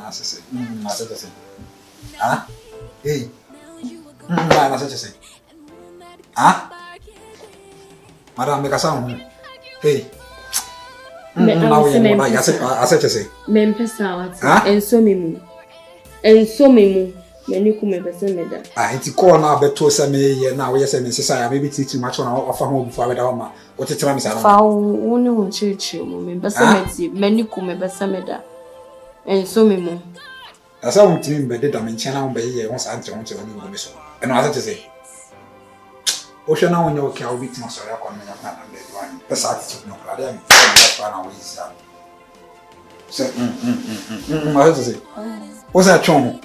I say. I said to say. Ah? Hey. I said to say. Ah? Madam, make a sound. Hey. Now we are like I said to say. Mempesa what? Enso me mu. Many come person me da. Ah, it's call now beto say me now we say me say maybe too much on offer home before we da ma. What you tell me say. Fa woni ho chichi mu mempesa me ti many come person me da. Enso me mu. Asa won timi be de da me nchen na won be ye won sa antre won te woni me so. E no asa te say. O hwe na won ye okay obi timo so ya kwa me na na be do ani. Asa attitude no kra dem. Fa na we is that. Say asa te say. What's that chon?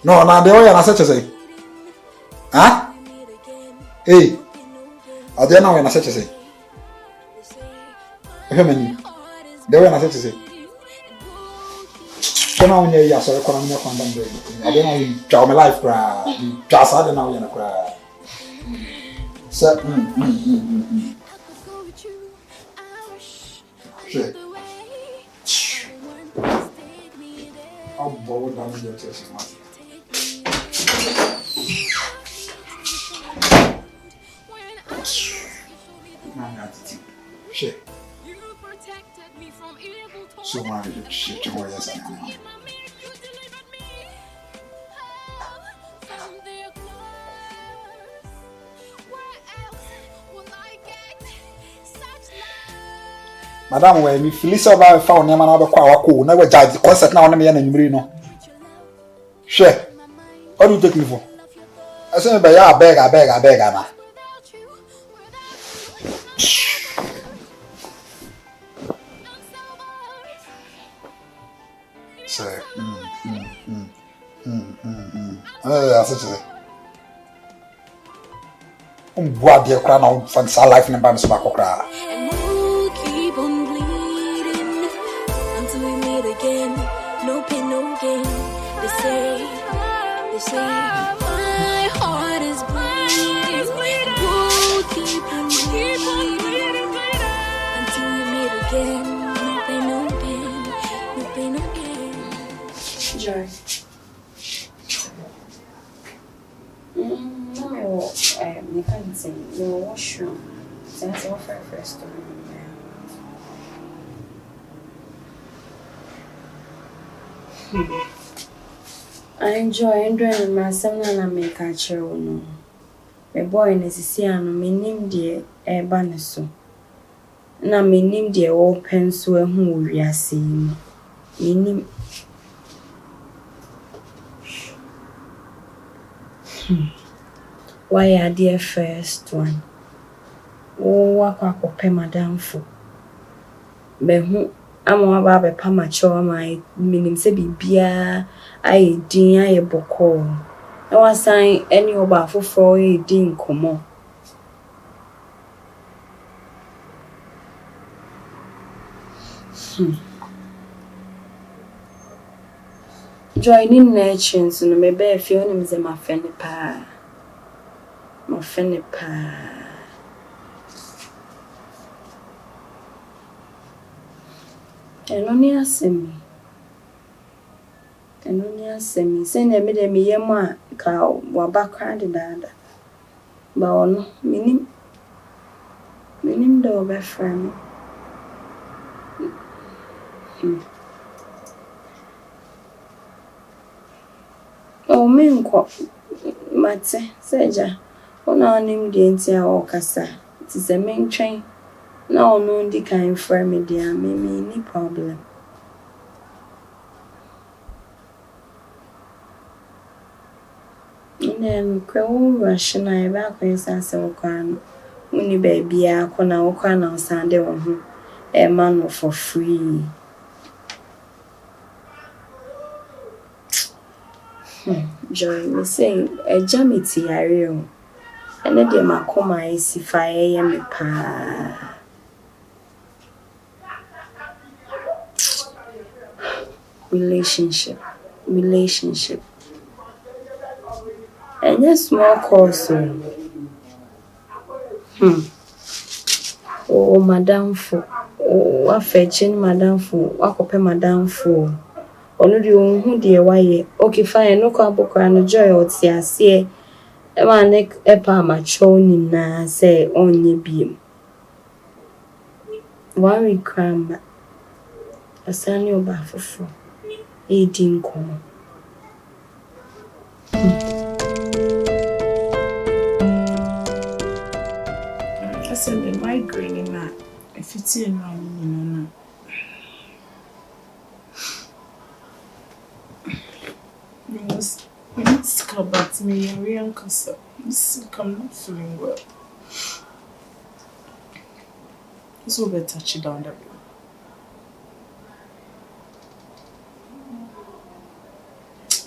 No, now the way I such as say. Huh? Hey. Are there now when I such as say? How many? The way I such as say. So now when you are so economic condemned, I don't know you draw my life cry. You just I don't know you cry. So Shit. I'll bow down your chest, man. Shit. So why did you shit your way as I know? Madam, when me Felisa ba fa onema na obekwa awako na we judge concert na onema ya na nyimiri no. Share. What do you take me for? I say me ya abeg ama. Say I say boa de kra na fancy life number me so ba kokra. No pain, no gain. They say my heart is bleeding. We'll keep on bleeding until we meet again. No pain, no gain. No pain, no gain. Joy. You can't say no washroom. That's all for first time. I enjoy my son and I make a chair. No, a boy in a Siciano, me name dear a baniso. Now, me name dear old pencil who we are seeing. Me name. Why are dear first one? Oh, what pay madam for? But who? I'm about a pamacho, my meaning say bibia, I din I boko. I was saying any about for a din come. Joining nations, no maybe if your name is my fanny pa. My fanny pa. Enonia semi. Send a midday me yama cow, wabakra de dada. Baono, minim do be friend. Oh, minko, mate, seja. Ona nim de ntia o kasa. It is a main train. No, no, the kind for me, dear, me, any problem. And then, crow rushing, I back when Sansa Okan, when you baby, I can now Sunday on him, a man for free. Joy, me say, a jammy tea, I real. And then, dear, my coma is if I am a pa. Relationship. And a small course. Oh, madam for what fetching madam for what copy madam for ono de ohun de waye okay fine no kwa bokra no joy otiase e ma ne e pa ma cho ni na say onye biem one week kram asani oba fofo e din komo I said the migraine in that if it's in no. Because when it's come back to me, I'm real concerned. I'm not feeling well. So better touch it down the road.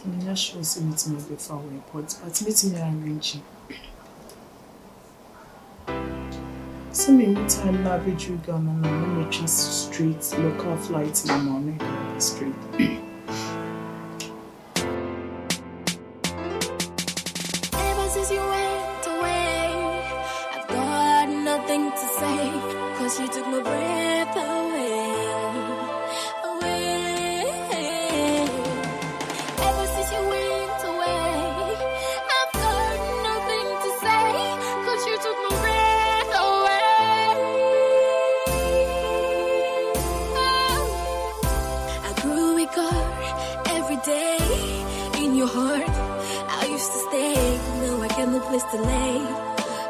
I'm not sure it's meeting me before we report, but meeting me arranging. So many time average you go on and just street local flights in the morning on the street. Ever since you went away, I've got nothing to say, 'cause you took my breath away. Ever since you went away, I've got nothing to say, 'cause you took my breath away. I grew weaker every day in your heart. I used to stay, now I got no place to lay,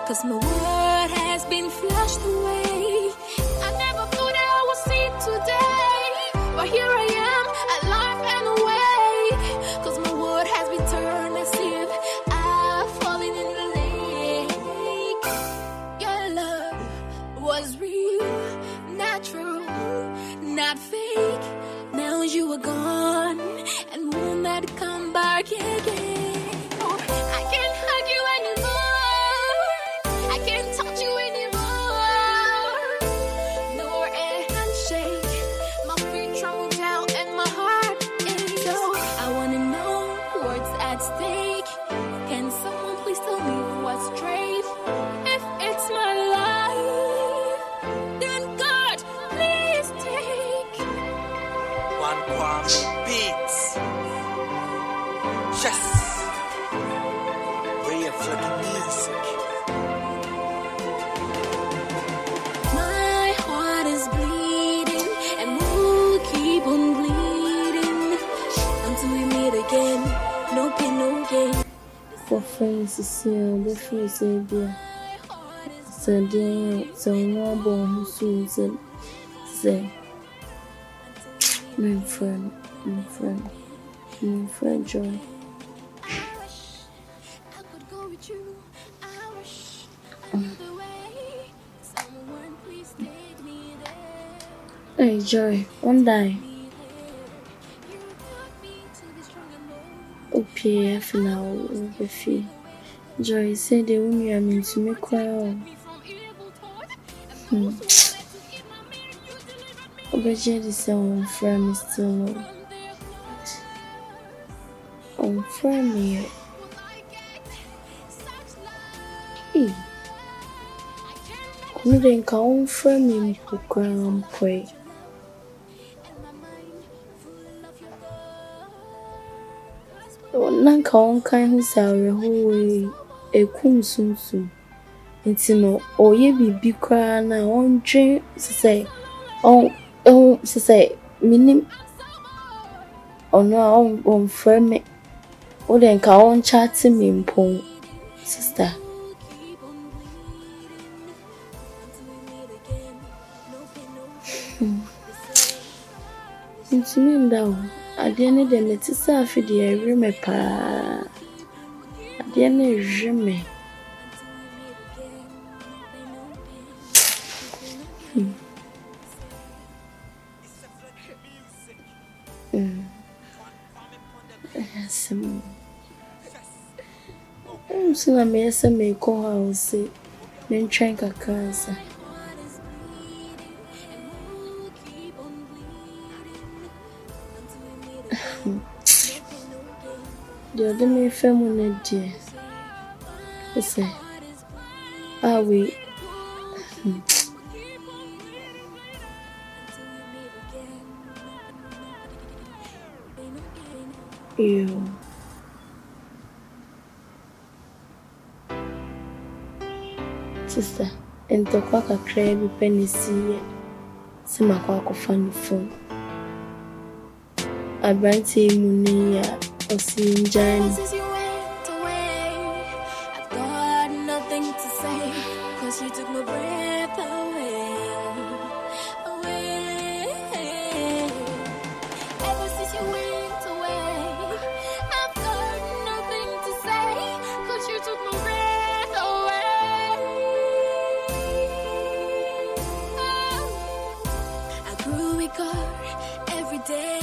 'cause my world has been flushed away. I never thought I would see today, but here I am, alive and awake, 'cause my world has been turned as if I've fallen in the lake. Your love was real, natural, not fake. Now you are gone and will not come back again. I can't hug you anymore, I can't touch you anymore, nor a handshake. My feet tremble down and my heart aches. So I wanna know what's at stake. Can someone please tell me what's straight? If it's my life, then God, please take. One Kwame Beats. Yes. Way of the music. My heart is bleeding and will keep on bleeding until we meet again. No pain, no gain. for friends here the friends be so dey so no bon so say my friend Joy. I could go with you. I wish another way. Someone please take me there. Hey Joy, one day You taught me to be strong and bold. OPF now be free. Joy said the woman I mean to me cry. Me from evil thoughts. And those who wanted to keep my man, you delivered me Obeje the sound friend still from their thoughts. on friend me. Will I get such love? Eh, I can't kunu den ka on friend me program poi. and my mind full of your love. Nan ka on kan hu sawe ho ekum sunsun. Nti no oye bibi kwa na on dwen say on say minim ono on friend me. O den ka on chat me mpon sister. Keep on bleeding until we meet again. No pain, no gain. Ntimi ndaw ade ne de metisa afi de ewe me pa ade ne ewe me sina me ese me ko house me ntwen kakansa Keep on bleeding until we meet again. de ode me femu na die ese we Until we meet again. You. Sister, ntokwa kakra bi penisi se makwa akɔfa ne phone. Abranti mu ni ya osi njani. Since you went away, I've got nothing to say, 'cause you took my breath away, away. Ever since you went away, I've got nothing to say, 'cause you took my breath away. I grew weaker every day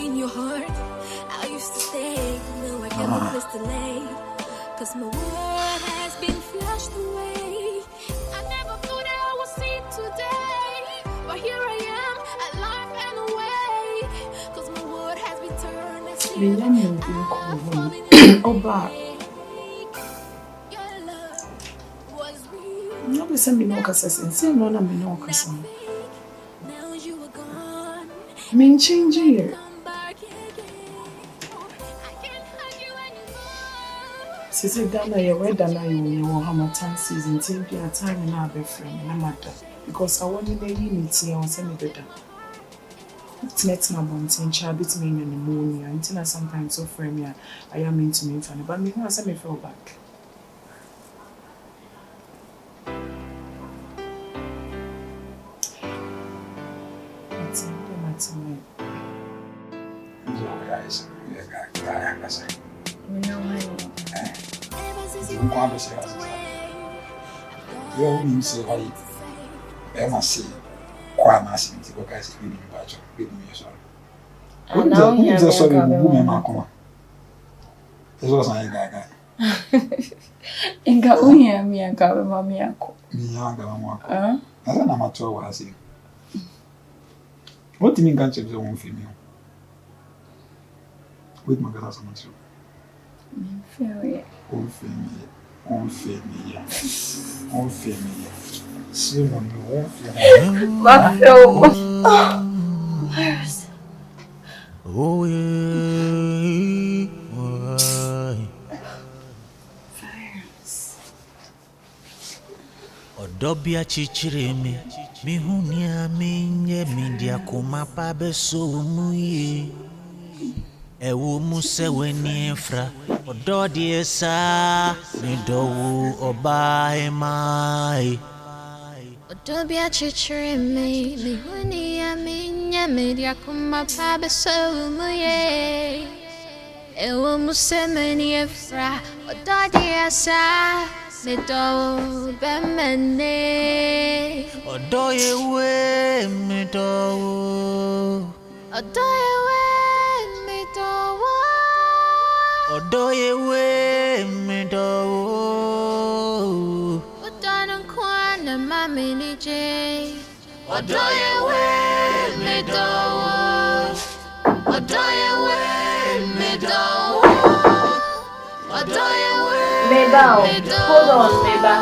in your heart. I used to stay, now I got no place to lay, 'cause my world has been flushed away. I never thought I would see today, but here I am, alive and awake, 'cause my world has been turned and Me sealed. nyame obi ko oba. Your love was real. No be say me no kasa sense no na me no kasa. Now you are gone. Me change here. Come back again. I can't hug you anymore. Sisi Ghana ye weather na you won Hamilton season till be a time na be friend na matter because I want to be unity on say me better. It's next na bontin cha bit me pneumonia until sometimes so friend me I am into me funny but me no say me feel back. Guys, yeah, guys. We know how. Ever since you Nko went abese ya. away, Yo ni se hayi. E ma se kwa na se nti ko kai se bi ni bacho, bi ni yeso. Now You here just saw me me bu me go. ma kuma. Eso san ga. Inga unya mi akabe mami yako. Ni ya ga ma ko. Asa na macho wa ase. What do you mean can't you won film you? Wait my god so much. Feel it. On film. See mon on film. My film. Virus. Oh yeah. Odobia chichire mi hunia minye mindia kumapa beso muye. Ewu muse weni efra ododi esa mi dowu oba emai. Odobia chichire mi hunia minya media kuma pabe so muye. Ewo musemeni efra ododi esa mi dowu bemene. Odoye we mi dowu. Odoye we mi dowu. Odoye we mi dowu. Odonon kwana mami ni je. Odoye we mi dowu. Odoye we mi dowu. Odoye we Beba, hold on, Beba.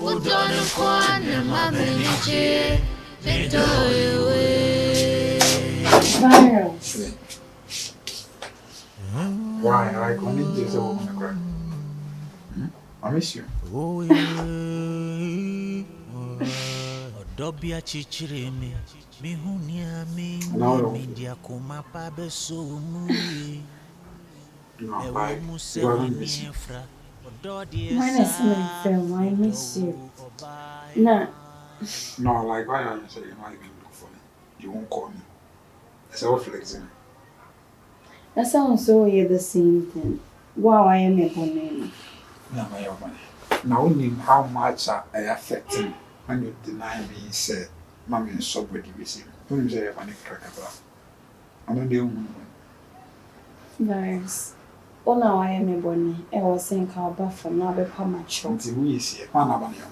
Odonon kwana mami ni je. Odoye we. Virus. Why? I only just a woman cry. I miss you. Oh yeah. Odobia chichire mi hunia No. mindia kumapa beso muye. No, Ewu like, muse you are weni missing. efra ododi Mine is esa my film. I miss you. oba. Nah. No, like, why are you saying you're not even look for me? You won't call me. It's all flexing. That sounds so weird, the same thing. Wow, I am a bonnet. No, my money. Now, only how much I affect him when you deny me, say, Mammy is somebody with him. Whom say, if I need cracker. I'm not the only one. Virus. Oh, now I am a bonnet. I was saying, I'll buffer now be mature. Until we see a man about your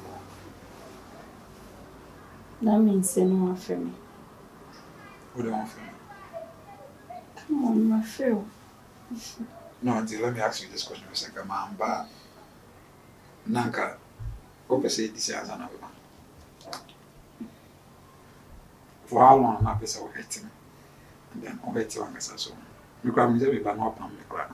That means no one for me. What do you want from me? Come on, my feel. No, until let me ask you this question for a second, man. But Nanka, what say this year as an over? For how long am I hurting? And then I'll hurt you on this as well. Me kwa me be ba no pam me kwa.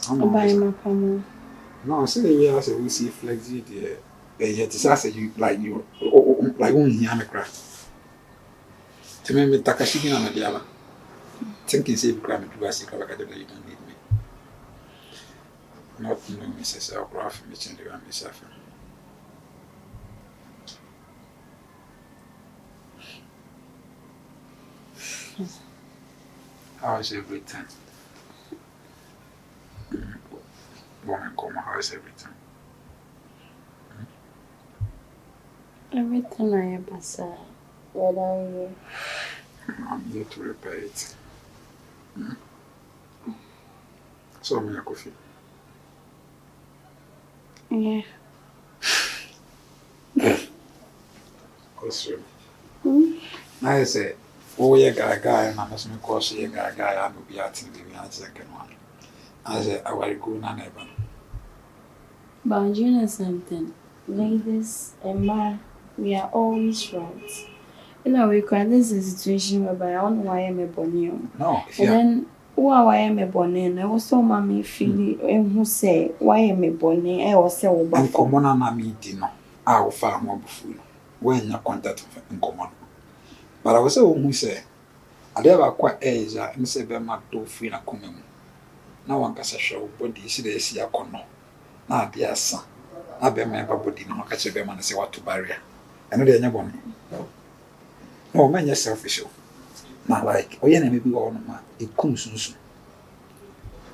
Buy my pamo. No, say we are say we see flexi there. Yet it's as you like like when you me kwa. To me Takashi na diala. Thinking say kwa me do as you don't need me. Not knowing Mrs. Elcraft, me change the myself. How is everything? Woman, come. How is everything? Everything I ever said. What are you? I'm here to repair it. So, me a coffee. Yeah. Also, I say, oh, yeah, guy, and I'm just going to call you guy, I will be at the second one. I say, I will go na never. But you know something? Ladies and man, we are always right. You know, we can this is a situation whereby I don't know why I'm a bonny. No, if and then, why am a bonny? And I was so mommy feel and who say, why am a bonny? I was so bad. and common on a meeting, I will find more before when you contact in common. But I was so who say, I never quite age and say, Bema do free na coming. Now one can say, show body, see the sea a corner. Now, dear son, I be my body, no catch a beman and say what to barrier. And they are bonny. No, man, you're selfish. Now, like, oh, yeah, maybe all my it comes soon.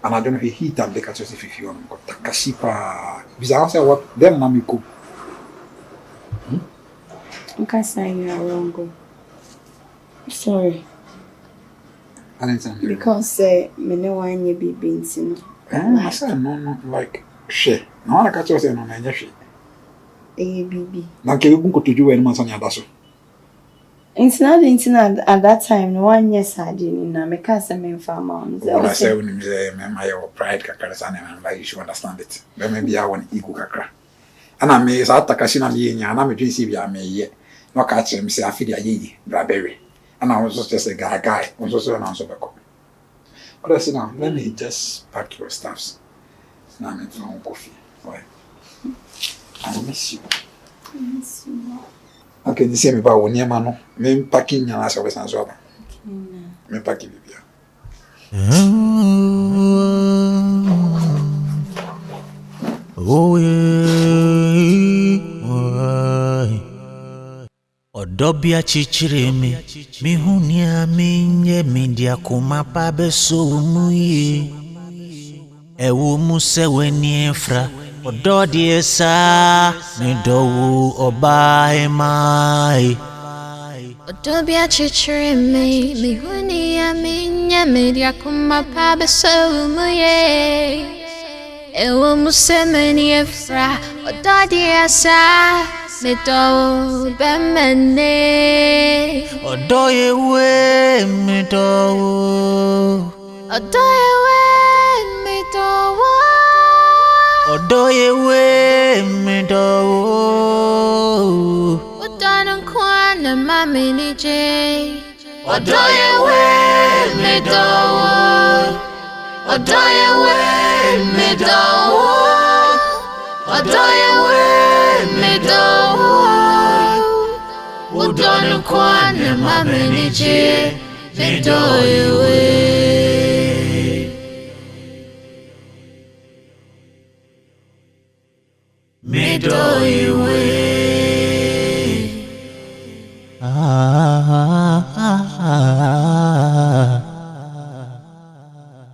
And I don't know if he heat up the catch if you want to Takashipa. Because I what them Namiko. Okay, say you are wrong. Sorry. I didn't tell you. Because me no want you be being I said, no, like, she. No, I catch us in on any she. ABB. Now, can you go to you and Mansania Dasso? It's not at that time. No one yes I didn't. Na me can't say me farmer. What I say when you say, my pride kakara and like you should understand it. But maybe I want ego kakra. And I may say Takashina me and I'm a GC I may yet. No catch him say I feel a ye, Braberry. And I was just a guy, was also an answer back. But I said, now let me just pack your stuffs. Now I'm into my coffee. Why? I miss you. Okay, you see me about 1 year, man. Me packing your ass over San Soba. Me packing Bibia. Oh, yeah. Odobia chichireme, mihunia minye mindia kumapa beso umuye. Ewu muse weni efra, ododi esa, midowu oba emai. Odobia chichireme, mihunia minye mindia kumapa beso umuye. Ewu muse weni efra, ododi esa. Mido bemene Odoye we mido Odoye we mido Odoye we mido Udana kwana mami nije Odoye we mido Odoye we mido Odoye we mido Udana kwana mami nije Midoye we Midoye we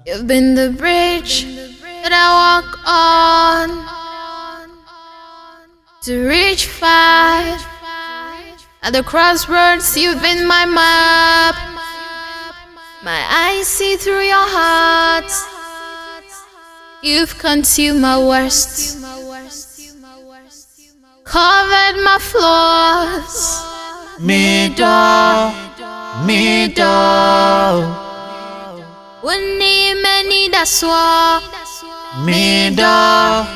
You've been the bridge that I walk on to reach far. At the crossroads, you've been my map. My eyes see through your heart. You've consumed my worst, covered my flaws. Mido Wuni many that's why. Mido